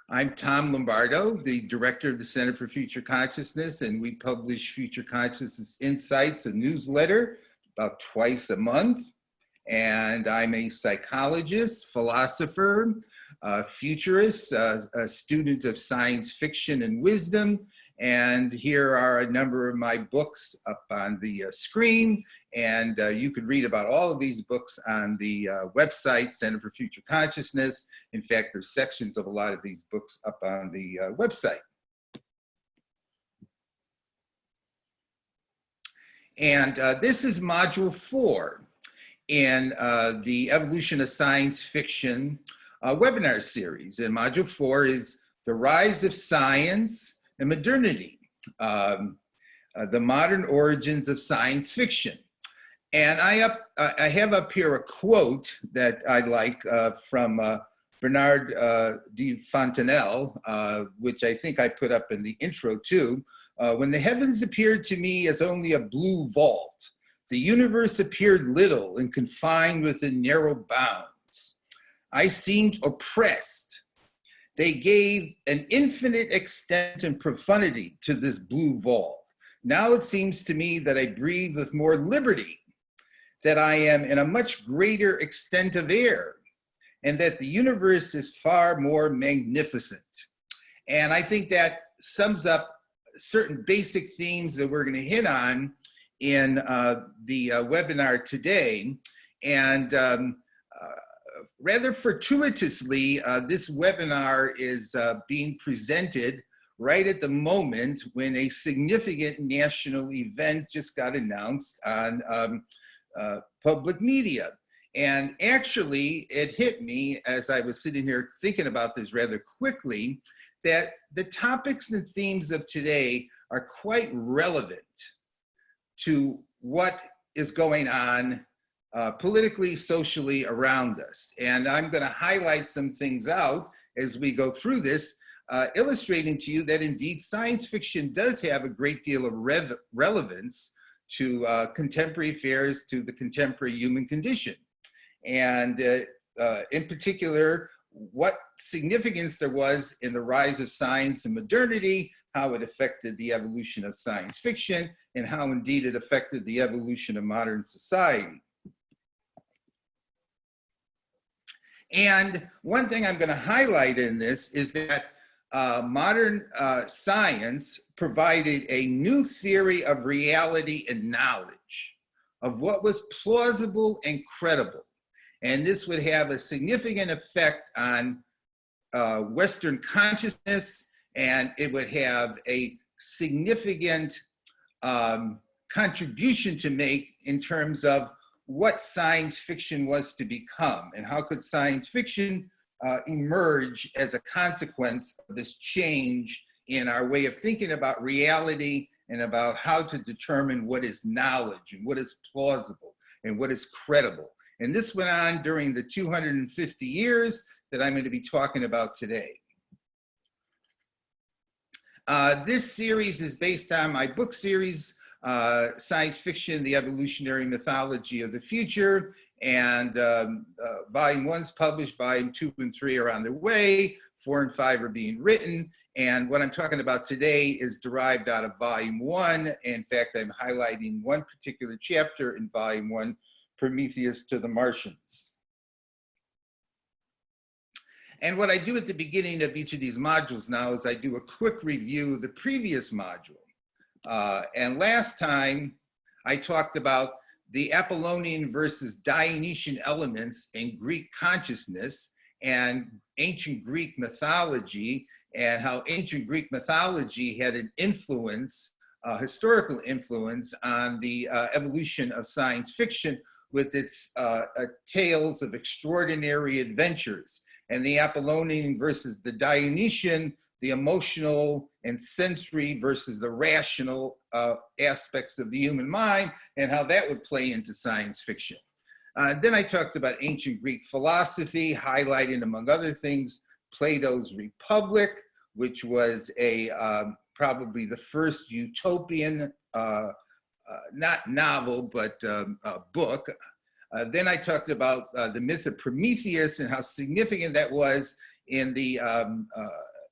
I'm Tom Lombardo, the director of the Center for Future Consciousness, and we publish Future Consciousness Insights, a newsletter about twice a month. And I'm a psychologist, philosopher, futurist, a student of science fiction and wisdom. And here are a number of my books up on the screen. And you can read about all of these books on the website, Center for Future Consciousness. In fact, there's sections of a lot of these books up on the website. And this is module 4 in the Evolution of Science Fiction webinar series. And module 4 is the rise of science and modernity, the modern origins of science fiction. And I have up here a quote that I like from Bernard de Fontenelle, which I think I put up in the intro too. When the heavens appeared to me as only a blue vault, the universe appeared little and confined within narrow bounds. I seemed oppressed. They gave an infinite extent and profundity to this blue vault. Now it seems to me that I breathe with more liberty, that I am in a much greater extent of air, and that the universe is far more magnificent. And I think that sums up certain basic themes that we're going to hit on in the webinar today. And rather fortuitously, this webinar is being presented right at the moment when a significant national event just got announced on public media. And actually, it hit me as I was sitting here thinking about this rather quickly, that the topics and themes of today are quite relevant to what is going on politically, socially around us. And I'm going to highlight some things out as we go through this, illustrating to you that indeed science fiction does have a great deal of relevance to contemporary affairs, to the contemporary human condition. And in particular, what significance there was in the rise of science and modernity, how it affected the evolution of science fiction, and how indeed it affected the evolution of modern society. And one thing I'm going to highlight in this is that modern science provided a new theory of reality and knowledge, of what was plausible and credible. And this would have a significant effect on Western consciousness, and it would have a significant contribution to make in terms of what science fiction was to become, and how could science fiction emerge as a consequence of this change in our way of thinking about reality and about how to determine what is knowledge and what is plausible and what is credible. And this went on during the 250 years that I'm going to be talking about today. This series is based on my book series, Science Fiction, The Evolutionary Mythology of the Future. And volume 1's published, volume 2 and 3 are on their way, 4 and 5 are being written. And what I'm talking about today is derived out of volume 1. In fact, I'm highlighting one particular chapter in volume 1, Prometheus to the Martians. And what I do at the beginning of each of these modules now is I do a quick review of the previous module. And last time I talked about the Apollonian versus Dionysian elements in Greek consciousness and ancient Greek mythology, and how ancient Greek mythology had an influence, historical influence on the evolution of science fiction with its tales of extraordinary adventures. And the Apollonian versus the Dionysian, the emotional and sensory versus the rational aspects of the human mind, and how that would play into science fiction. Then I talked about ancient Greek philosophy, highlighting, among other things, Plato's Republic, which was probably the first utopian, not novel, but book. Then I talked about the myth of Prometheus and how significant that was in the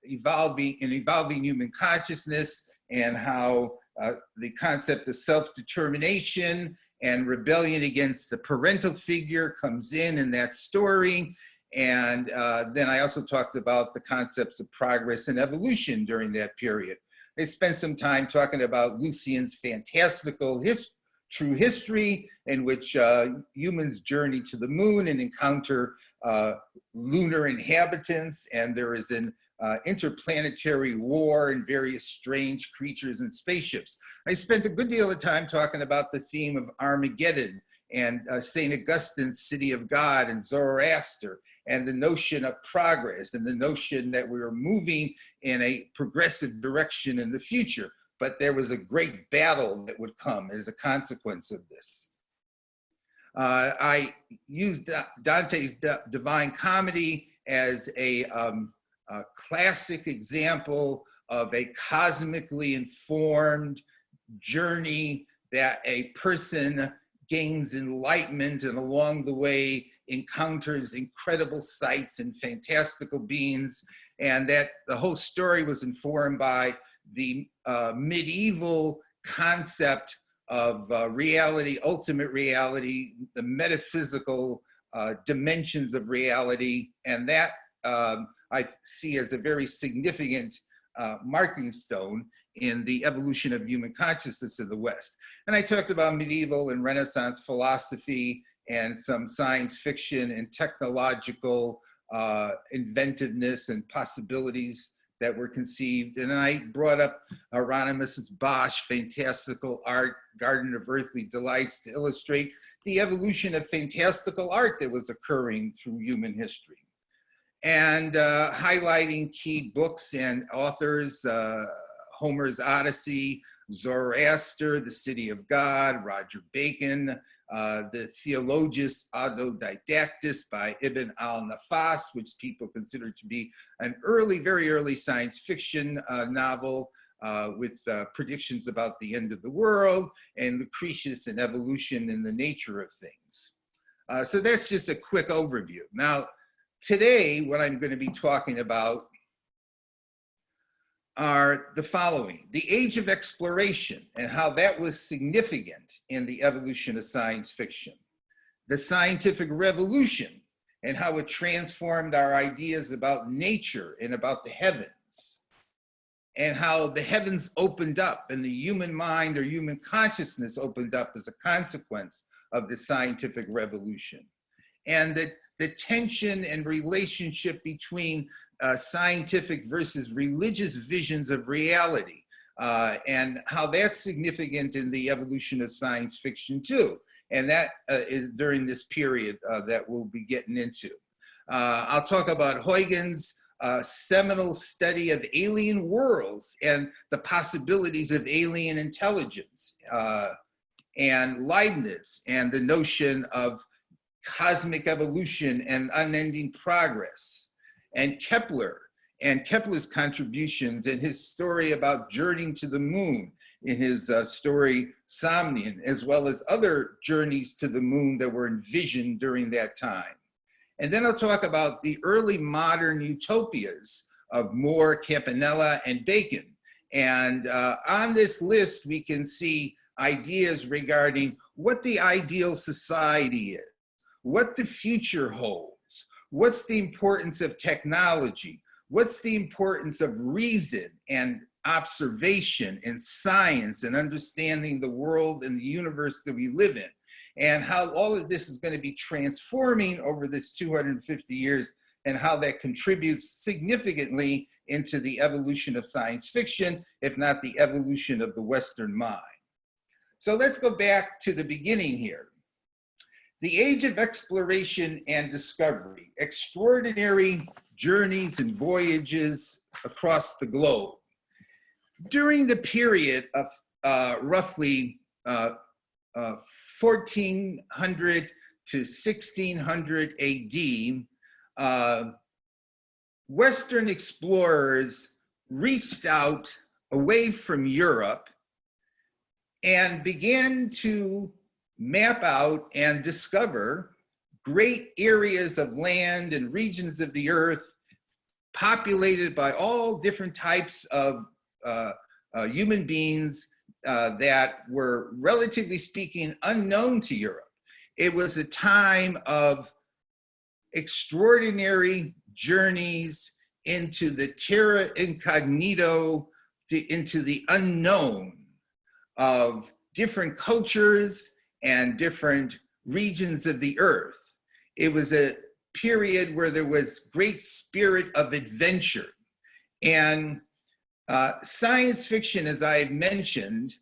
evolving human consciousness, and how the concept of self-determination and rebellion against the parental figure comes in that story. And then I also talked about the concepts of progress and evolution during that period. I spent some time talking about Lucian's fantastical true history, in which humans journey to the moon and encounter lunar inhabitants, and there is an interplanetary war and various strange creatures and spaceships. I spent a good deal of time talking about the theme of Armageddon and St. Augustine's City of God and Zoroaster, and the notion of progress and the notion that we were moving in a progressive direction in the future, but there was a great battle that would come as a consequence of this. I used Dante's Divine Comedy as a classic example of a cosmically informed journey that a person gains enlightenment and along the way encounters incredible sights and fantastical beings, and that the whole story was informed by the medieval concept of reality, ultimate reality, the metaphysical dimensions of reality, and that I see as a very significant marking stone in the evolution of human consciousness in the West. And I talked about medieval and Renaissance philosophy and some science fiction and technological inventiveness and possibilities that were conceived. And I brought up Hieronymus Bosch's fantastical art, Garden of Earthly Delights, to illustrate the evolution of fantastical art that was occurring through human history. And highlighting key books and authors, Homer's Odyssey, Zoroaster, The City of God, Roger Bacon, the Theologus Autodidactus by Ibn al-Nafas, which people consider to be an very early science fiction novel with predictions about the end of the world, and Lucretius and evolution and the nature of things. So that's just a quick overview. Now, today, what I'm going to be talking about are the following: the age of exploration and how that was significant in the evolution of science fiction, the scientific revolution and how it transformed our ideas about nature and about the heavens, and how the heavens opened up and the human mind or human consciousness opened up as a consequence of the scientific revolution, and the tension and relationship between scientific versus religious visions of reality, and how that's significant in the evolution of science fiction too. And that is during this period that we'll be getting into. I'll talk about Huygens' seminal study of alien worlds and the possibilities of alien intelligence, and Leibniz and the notion of cosmic evolution and unending progress, and Kepler and Kepler's contributions and his story about journeying to the moon in his story Somnium, as well as other journeys to the moon that were envisioned during that time. And then I'll talk about the early modern utopias of More, Campanella, and Bacon. And on this list, we can see ideas regarding what the ideal society is, what the future holds, what's the importance of technology, what's the importance of reason and observation and science and understanding the world and the universe that we live in, and how all of this is going to be transforming over this 250 years, and how that contributes significantly into the evolution of science fiction, if not the evolution of the Western mind. So let's go back to the beginning here. The age of exploration and discovery, extraordinary journeys and voyages across the globe. During the period of roughly 1400 to 1600 AD, Western explorers reached out away from Europe and began to map out and discover great areas of land and regions of the earth populated by all different types of human beings that were, relatively speaking, unknown to Europe. It was a time of extraordinary journeys into the terra incognito, into the unknown of different cultures and different regions of the earth. It was a period where there was great spirit of adventure. And science fiction, as I mentioned,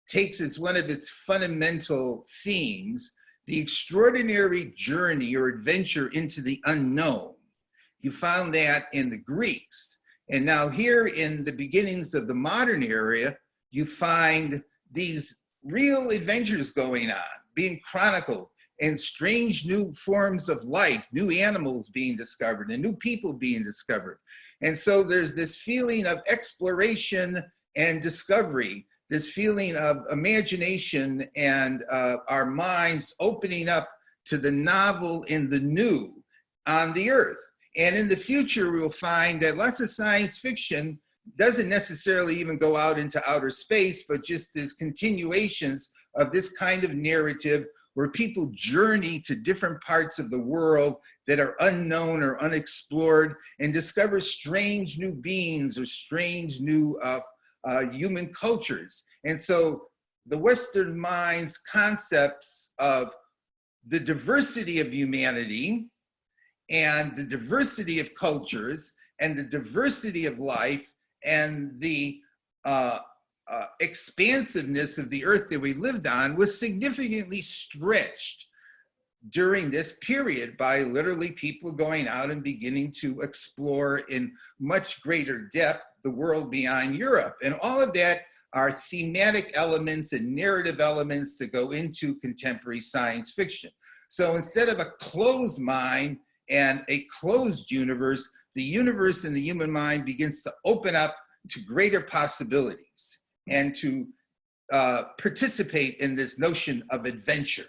takes as one of its fundamental themes the extraordinary journey or adventure into the unknown. You found that in the Greeks. And now here in the beginnings of the modern era, you find these real adventures going on, being chronicled, and strange new forms of life, new animals being discovered, and new people being discovered. And so there's this feeling of exploration and discovery, this feeling of imagination and our minds opening up to the novel and the new on the earth. And in the future, we'll find that lots of science fiction doesn't necessarily even go out into outer space, but just as continuations of this kind of narrative where people journey to different parts of the world that are unknown or unexplored and discover strange new beings or strange new human cultures. And so the Western mind's concepts of the diversity of humanity and the diversity of cultures and the diversity of life and the expansiveness of the earth that we lived on was significantly stretched during this period by literally people going out and beginning to explore in much greater depth the world beyond Europe. And all of that are thematic elements and narrative elements that go into contemporary science fiction. So instead of a closed mind and a closed universe, the universe and the human mind begins to open up to greater possibilities and to participate in this notion of adventure.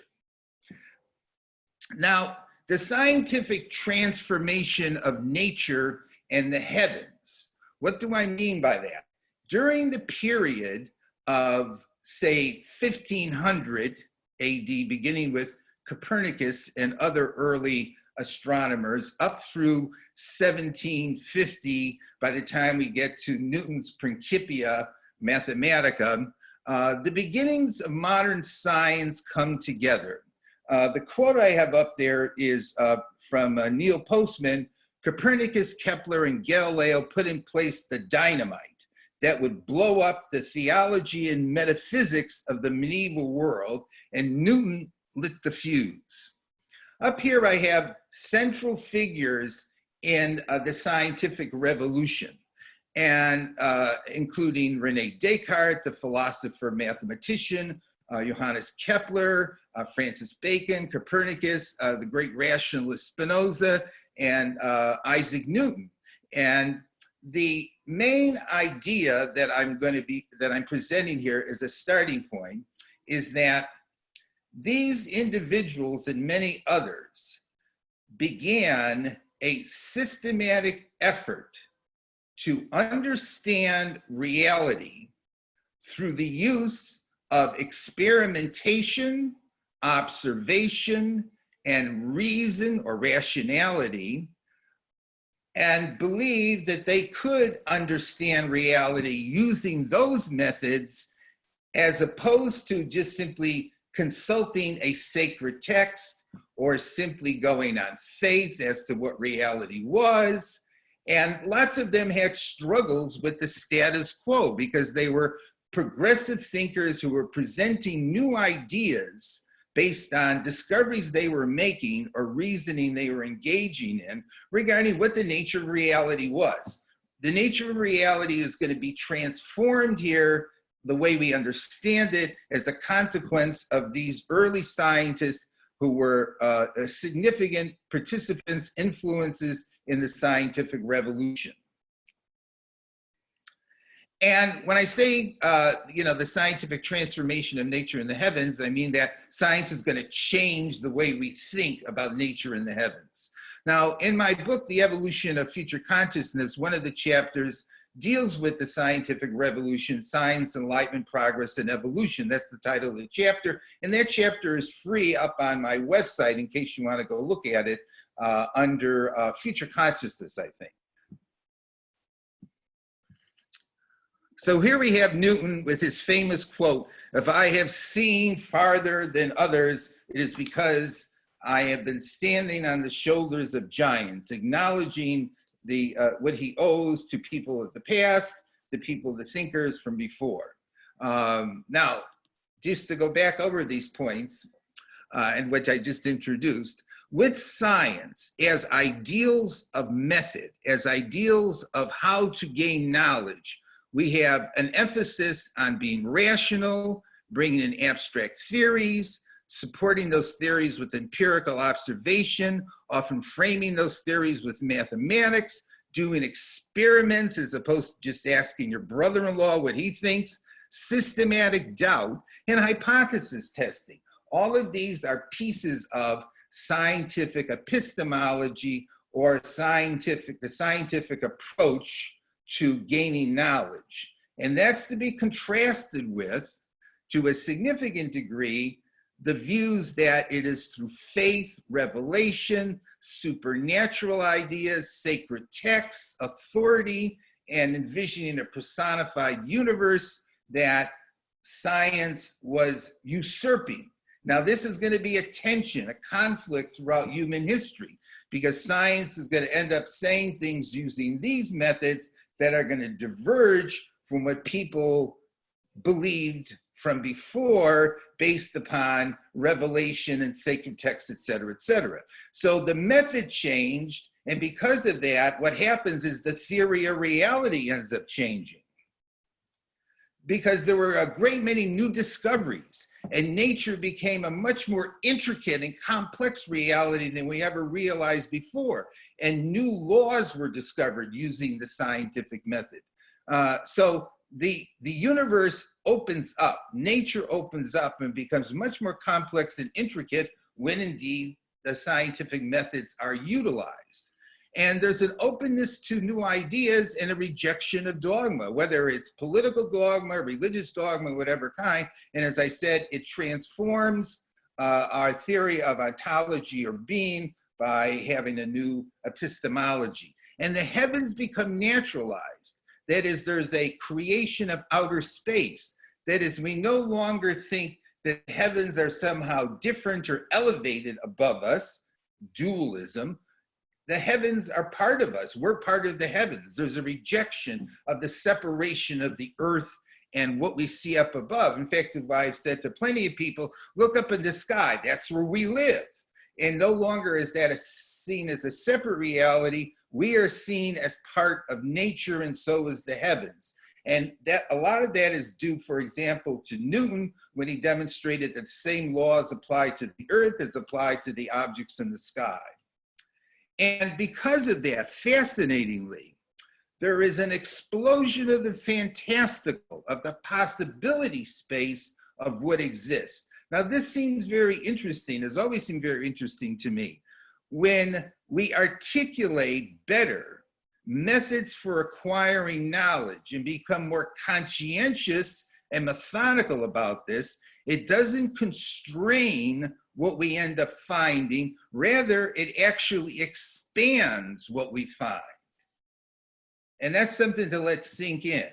Now, the scientific transformation of nature and the heavens. What do I mean by that? During the period of, say, 1500 AD, beginning with Copernicus and other early astronomers, up through 1750, by the time we get to Newton's Principia Mathematica, the beginnings of modern science come together. The quote I have up there is from Neil Postman. Copernicus, Kepler, and Galileo put in place the dynamite that would blow up the theology and metaphysics of the medieval world, and Newton lit the fuse. Up here I have central figures in the scientific revolution, and including René Descartes, the philosopher mathematician, Johannes Kepler, Francis Bacon, Copernicus, the great rationalist Spinoza, and Isaac Newton. And the main idea that I'm presenting here as a starting point is that these individuals and many others began a systematic effort to understand reality through the use of experimentation, observation, and reason or rationality, and believed that they could understand reality using those methods as opposed to just simply consulting a sacred text or simply going on faith as to what reality was. And lots of them had struggles with the status quo because they were progressive thinkers who were presenting new ideas based on discoveries they were making or reasoning they were engaging in regarding what the nature of reality was. The nature of reality is going to be transformed here, the way we understand it, as a consequence of these early scientists who were significant participants, influences in the scientific revolution. And when I say, the scientific transformation of nature in the heavens, I mean that science is going to change the way we think about nature in the heavens. Now, in my book, The Evolution of Future Consciousness, one of the chapters deals with the scientific revolution, science, enlightenment, progress, and evolution. That's the title of the chapter. And that chapter is free up on my website in case you want to go look at it under Future Consciousness, I think. So here we have Newton with his famous quote, "If I have seen farther than others, it is because I have been standing on the shoulders of giants," acknowledging what he owes to people of the past, the people, the thinkers from before. Now, just to go back over these points, and which I just introduced, with science as ideals of method, as ideals of how to gain knowledge, we have an emphasis on being rational, bringing in abstract theories, supporting those theories with empirical observation, often framing those theories with mathematics, doing experiments as opposed to just asking your brother-in-law what he thinks, systematic doubt, and hypothesis testing. All of these are pieces of scientific epistemology or the scientific approach to gaining knowledge. And that's to be contrasted with, to a significant degree, the views that it is through faith, revelation, supernatural ideas, sacred texts, authority, and envisioning a personified universe that science was usurping. Now, this is going to be a tension, a conflict throughout human history, because science is going to end up saying things using these methods that are going to diverge from what people believed from before based upon revelation and sacred texts, et cetera, et cetera. So the method changed, and because of that, what happens is the theory of reality ends up changing. Because there were a great many new discoveries, and nature became a much more intricate and complex reality than we ever realized before. And new laws were discovered using the scientific method. So the universe opens up, nature opens up and becomes much more complex and intricate when indeed the scientific methods are utilized. And there's an openness to new ideas and a rejection of dogma, whether it's political dogma, religious dogma, whatever kind. And as I said, it transforms our theory of ontology or being by having a new epistemology. And the heavens become naturalized. That is, there's a creation of outer space. That is, we no longer think that heavens are somehow different or elevated above us, dualism. The heavens are part of us. We're part of the heavens. There's a rejection of the separation of the earth and what we see up above. In fact, I've said to plenty of people, look up in the sky. That's where we live. And no longer is that seen as a separate reality. We are seen as part of nature, and so is the heavens. And that a lot of that is due, for example, to Newton, when he demonstrated that the same laws apply to the earth as apply to the objects in the sky. And because of that, fascinatingly, there is an explosion of the fantastical, of the possibility space of what exists. Now, this seems very interesting, has always seemed very interesting to me. When we articulate better methods for acquiring knowledge and become more conscientious and methodical about this, it doesn't constrain what we end up finding. Rather, it actually expands what we find. And that's something to let sink in.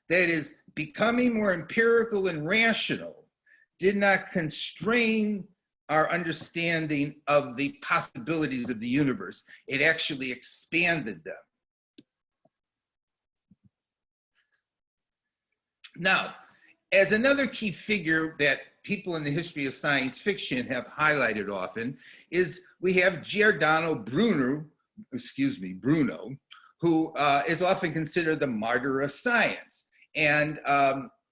That is, becoming more empirical and rational did not constrain our understanding of the possibilities of the universe. It actually expanded them. Now, as another key figure that people in the history of science fiction have highlighted often is we have Giordano Bruno, who is often considered the martyr of science. And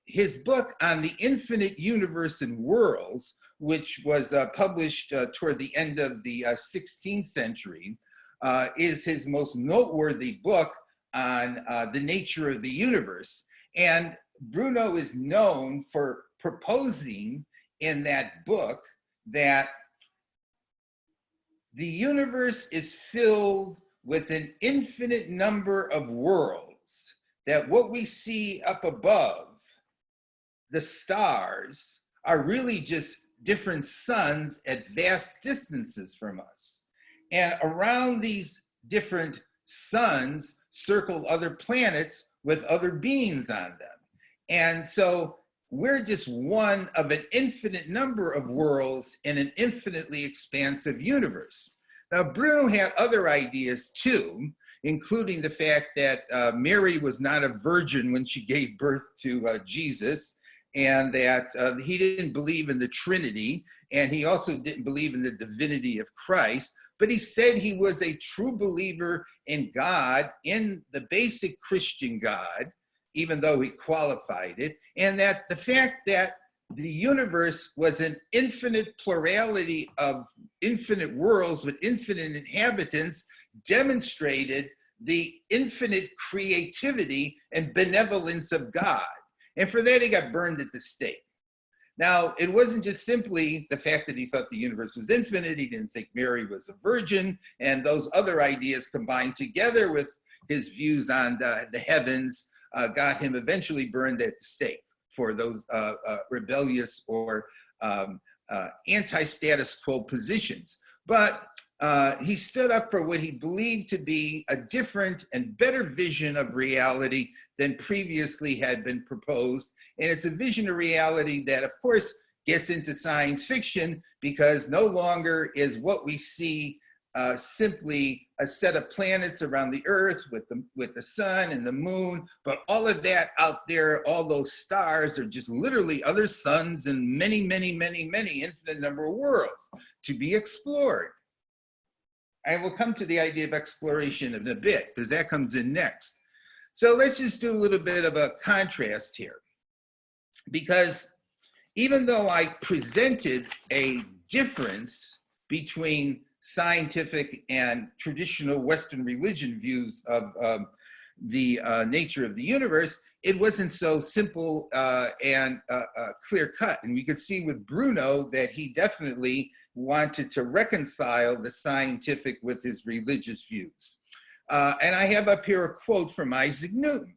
his book on the infinite universe and worlds, which was published toward the end of the 16th century, is his most noteworthy book on the nature of the universe. And Bruno is known for proposing in that book that the universe is filled with an infinite number of worlds, that what we see up above, the stars, are really just different suns at vast distances from us. And around these different suns circle other planets with other beings on them. And so we're just one of an infinite number of worlds in an infinitely expansive universe. Now, Bruno had other ideas too, including the fact that Mary was not a virgin when she gave birth to Jesus, and that he didn't believe in the Trinity, and he also didn't believe in the divinity of Christ, but he said he was a true believer in God, in the basic Christian God, even though he qualified it, and that the fact that the universe was an infinite plurality of infinite worlds with infinite inhabitants demonstrated the infinite creativity and benevolence of God. And for that, he got burned at the stake. Now, it wasn't just simply the fact that he thought the universe was infinite. He didn't think Mary was a virgin, and those other ideas combined together with his views on the heavens got him eventually burned at the stake for those rebellious or anti-status quo positions. But he stood up for what he believed to be a different and better vision of reality than previously had been proposed. And it's a vision of reality that, of course, gets into science fiction, because no longer is what we see simply a set of planets around the Earth with the sun and the moon, but all of that out there, all those stars, are just literally other suns and many, many, many, many infinite number of worlds to be explored. I will come to the idea of exploration in a bit, because that comes in next. So let's just do a little bit of a contrast here, because even though I presented a difference between scientific and traditional Western religion views of the nature of the universe, it wasn't so simple and clear cut. And we could see with Bruno that he definitely wanted to reconcile the scientific with his religious views. And I have up here a quote from Isaac Newton,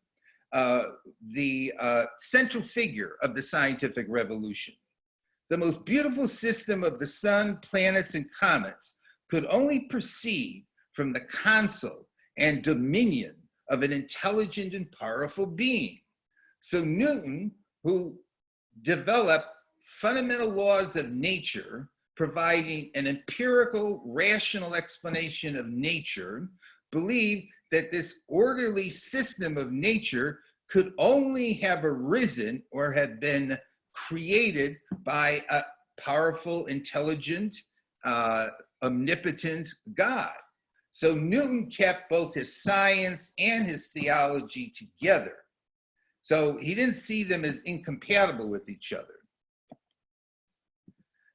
the central figure of the scientific revolution. The most beautiful system of the sun, planets, and comets could only proceed from the counsel and dominion of an intelligent and powerful being. So Newton, who developed fundamental laws of nature, providing an empirical, rational explanation of nature, believed that this orderly system of nature could only have arisen or have been created by a powerful, intelligent, omnipotent God. So Newton kept both his science and his theology together. So he didn't see them as incompatible with each other.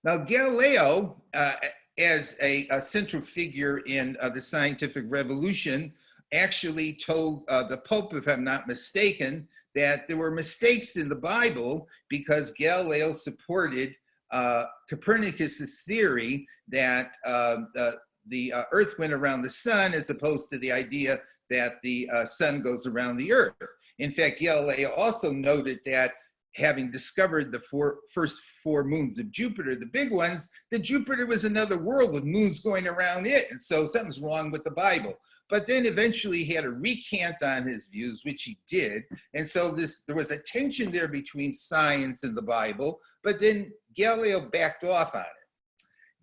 Now, Galileo, as a central figure in the scientific revolution, actually told the Pope, if I'm not mistaken, that there were mistakes in the Bible because Galileo supported Copernicus's theory that the Earth went around the sun, as opposed to the idea that the sun goes around the Earth. In fact, Galileo also noted that, having discovered the first four moons of Jupiter, the big ones, that Jupiter was another world with moons going around it. And so something's wrong with the Bible. But then eventually he had to recant on his views, which he did. And so there was a tension there between science and the Bible, but then Galileo backed off on it.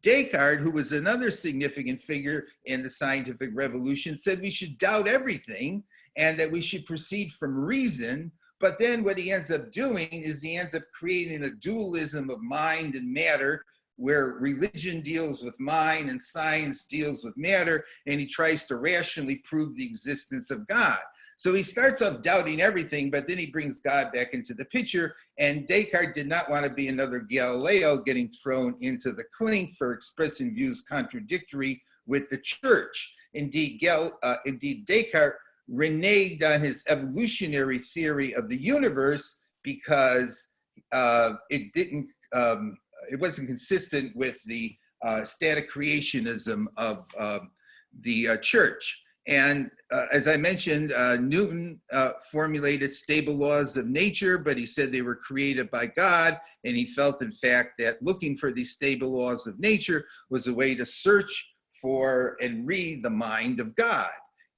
Descartes, who was another significant figure in the scientific revolution, said we should doubt everything and that we should proceed from reason. But then what he ends up doing is he ends up creating a dualism of mind and matter, where religion deals with mind and science deals with matter, and he tries to rationally prove the existence of God. So he starts off doubting everything, but then he brings God back into the picture, and Descartes did not want to be another Galileo getting thrown into the clink for expressing views contradictory with the church. Indeed, Descartes reneged on his evolutionary theory of the universe because it wasn't consistent with the static creationism of the church. And as I mentioned, Newton formulated stable laws of nature, but he said they were created by God. And he felt, in fact, that looking for these stable laws of nature was a way to search for and read the mind of God,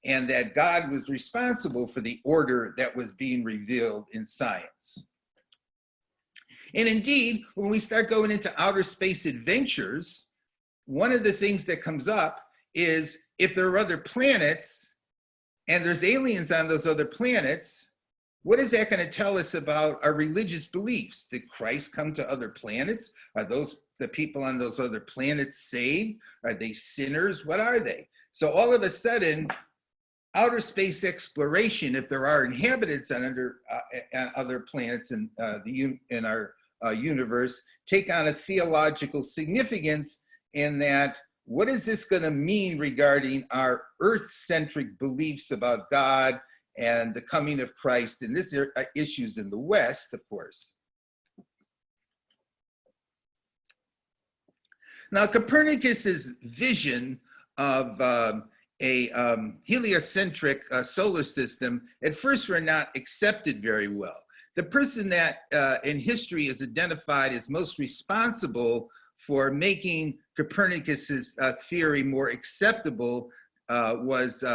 and that God was responsible for the order that was being revealed in science. And indeed, when we start going into outer space adventures, one of the things that comes up is if there are other planets and there's aliens on those other planets, what is that going to tell us about our religious beliefs? Did Christ come to other planets? Are those the people on those other planets saved? Are they sinners? What are they? So all of a sudden, outer space exploration, if there are inhabitants on other planets in our universe, take on a theological significance in that what is this going to mean regarding our earth-centric beliefs about God and the coming of Christ? And this are issues in the West, of course. Now, Copernicus's vision of a heliocentric solar system at first were not accepted very well. The person that in history is identified as most responsible for making Copernicus's theory more acceptable was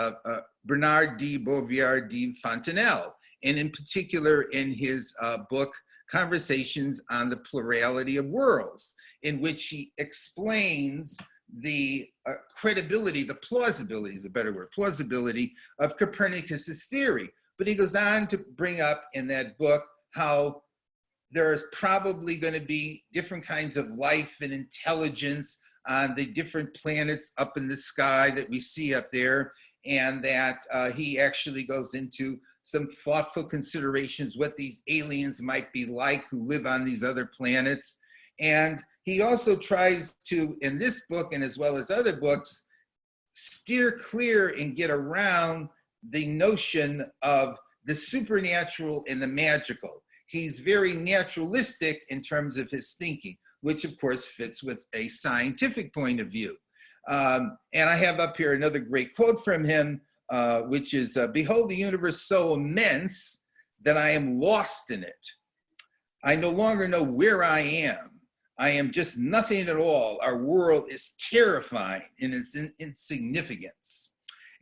Bernard de Beauvoir de Fontenelle, and in particular in his book, Conversations on the Plurality of Worlds, in which he explains the credibility, the plausibility is a better word, plausibility of Copernicus's theory. But he goes on to bring up in that book how there's probably going to be different kinds of life and intelligence on the different planets up in the sky that we see up there, and that he actually goes into some thoughtful considerations what these aliens might be like who live on these other planets. And he also tries to, in this book and as well as other books, steer clear and get around the notion of the supernatural and the magical. He's very naturalistic in terms of his thinking, which of course fits with a scientific point of view. And I have up here another great quote from him, which is, "Behold the universe so immense that I am lost in it. I no longer know where I am. I am just nothing at all. Our world is terrifying in its insignificance."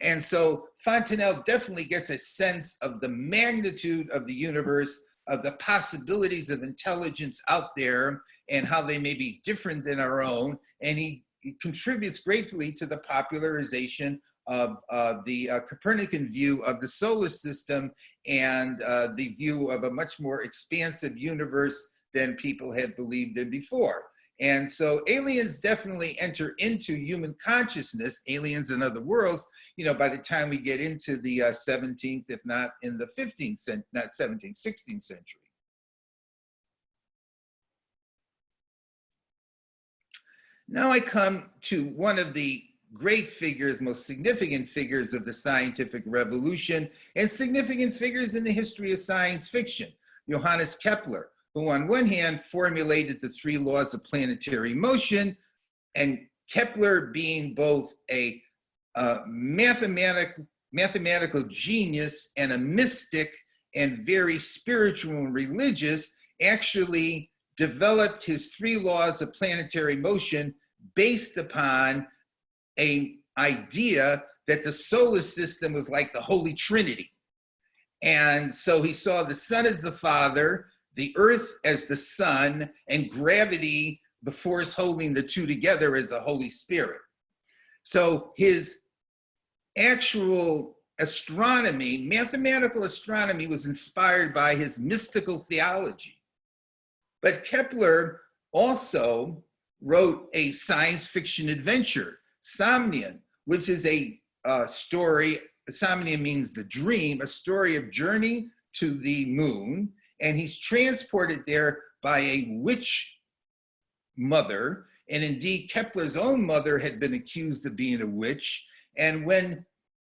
And so Fontenelle definitely gets a sense of the magnitude of the universe, of the possibilities of intelligence out there and how they may be different than our own. And he contributes greatly to the popularization of the Copernican view of the solar system and the view of a much more expansive universe than people had believed in before. And so aliens definitely enter into human consciousness, aliens in other worlds, you know, by the time we get into the 17th, if not in the 15th century, not 17th, 16th century. Now I come to one of the great figures, most significant figures of the scientific revolution and significant figures in the history of science fiction, Johannes Kepler, who on one hand formulated the 3 laws of planetary motion, and Kepler being both a mathematical genius and a mystic and very spiritual and religious, actually developed his 3 laws of planetary motion based upon an idea that the solar system was like the Holy Trinity. And so he saw the sun as the Father, the earth as the Son, and gravity, the force holding the two together, as the Holy Spirit. So his actual astronomy, mathematical astronomy, was inspired by his mystical theology. But Kepler also wrote a science fiction adventure, Somnium, which is a story. Somnium means the dream, a story of journey to the moon. And he's transported there by a witch mother. And indeed, Kepler's own mother had been accused of being a witch. And when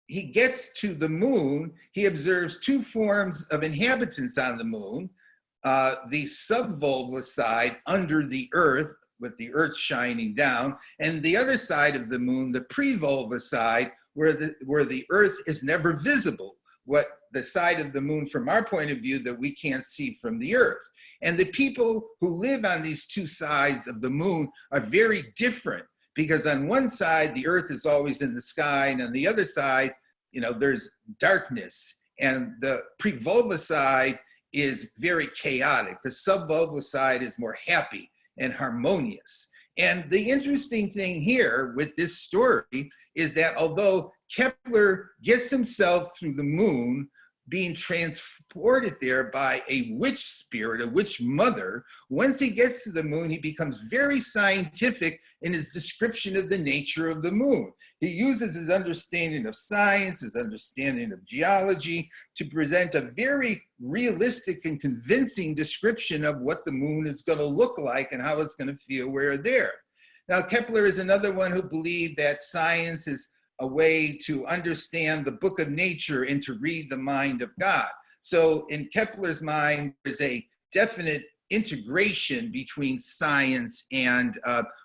he gets to the moon, he observes 2 forms of inhabitants on the moon. The subvolva side under the earth, with the Earth shining down, and the other side of the moon, the pre-vulva side, where the Earth is never visible, what the side of the moon from our point of view that we can't see from the Earth. And the people who live on these two sides of the moon are very different, because on one side, the Earth is always in the sky, and on the other side, you know, there's darkness. And the pre-vulva side is very chaotic. The subvulva side is more happy and harmonious. And the interesting thing here with this story is that although Kepler gets himself through the moon being transported there by a witch spirit, a witch mother, once he gets to the moon, he becomes very scientific in his description of the nature of the moon. He uses his understanding of science, his understanding of geology, to present a very realistic and convincing description of what the moon is going to look like and how it's going to feel when we're there. Now, Kepler is another one who believed that science is a way to understand the book of nature and to read the mind of God. So in Kepler's mind, there's a definite integration between science and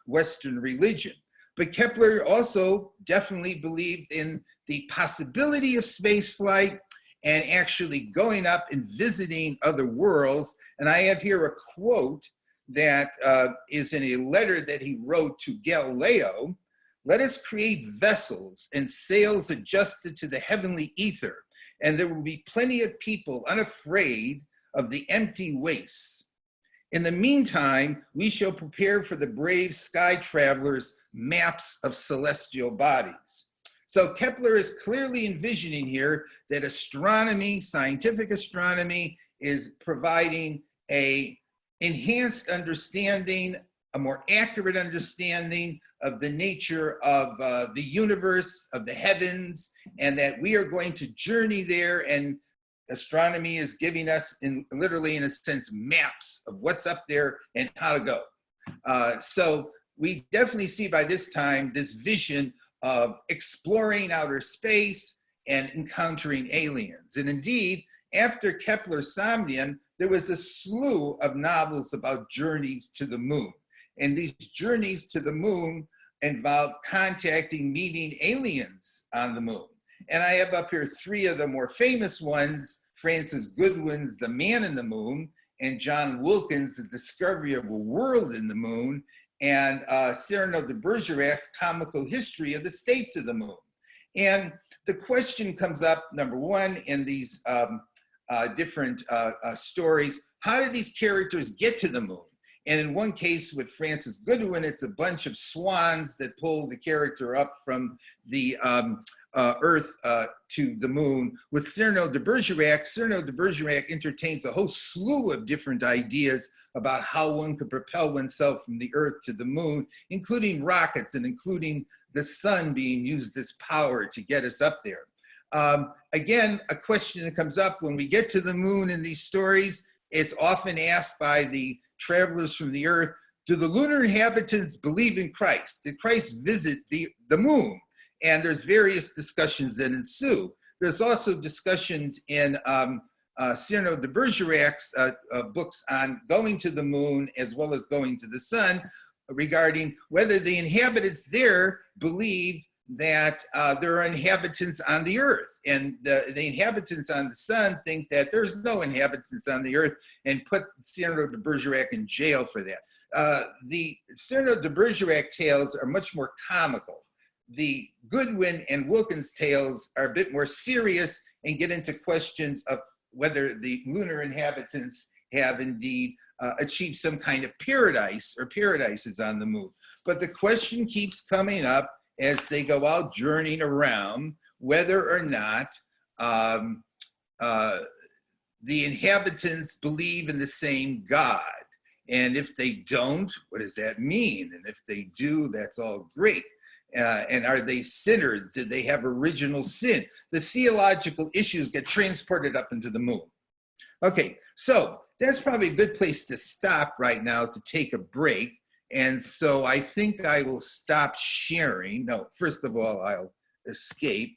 Western religion. But Kepler also definitely believed in the possibility of space flight and actually going up and visiting other worlds. And I have here a quote that is in a letter that he wrote to Galileo. "Let us create vessels and sails adjusted to the heavenly ether, and there will be plenty of people unafraid of the empty wastes. In the meantime, we shall prepare for the brave sky travelers maps of celestial bodies." So Kepler is clearly envisioning here that astronomy, scientific astronomy, is providing a enhanced understanding, a more accurate understanding of the nature of the universe, of the heavens, and that we are going to journey there, and astronomy is giving us, literally in a sense, maps of what's up there and how to go. So we definitely see by this time this vision of exploring outer space and encountering aliens. And indeed, after Kepler's Somnium, there was a slew of novels about journeys to the moon. And these journeys to the moon involve contacting, meeting aliens on the moon. And I have up here three of the more famous ones: Francis Goodwin's The Man in the Moon, and John Wilkins' The Discovery of a World in the Moon, and Cyrano de Bergerac's Comical History of the States of the Moon. And the question comes up, number one, in these different stories: how did these characters get to the moon? And in one case with Francis Goodwin, it's a bunch of swans that pull the character up from the Earth to the moon. With Cyrano de Bergerac entertains a whole slew of different ideas about how one could propel oneself from the Earth to the moon, including rockets and including the sun being used as power to get us up there. Again, a question that comes up when we get to the moon in these stories, it's often asked by the travelers from the Earth: do the lunar inhabitants believe in Christ? Did Christ visit the moon? And there's various discussions that ensue. There's also discussions in Cyrano de Bergerac's books on going to the moon as well as going to the sun, regarding whether the inhabitants there believe that there are inhabitants on the Earth. And the inhabitants on the sun think that there's no inhabitants on the Earth, and put Cyrano de Bergerac in jail for that. The Cyrano de Bergerac tales are much more comical. The Goodwin and Wilkins tales are a bit more serious and get into questions of whether the lunar inhabitants have indeed achieved some kind of paradise or paradises on the moon. But the question keeps coming up as they go out journeying around, whether or not the inhabitants believe in the same God. And if they don't, what does that mean? And if they do, that's all great. And are they sinners? Did they have original sin? The theological issues get transported up into the moon. Okay, so that's probably a good place to stop right now to take a break. And so I think I will stop sharing. No, first of all, I'll escape.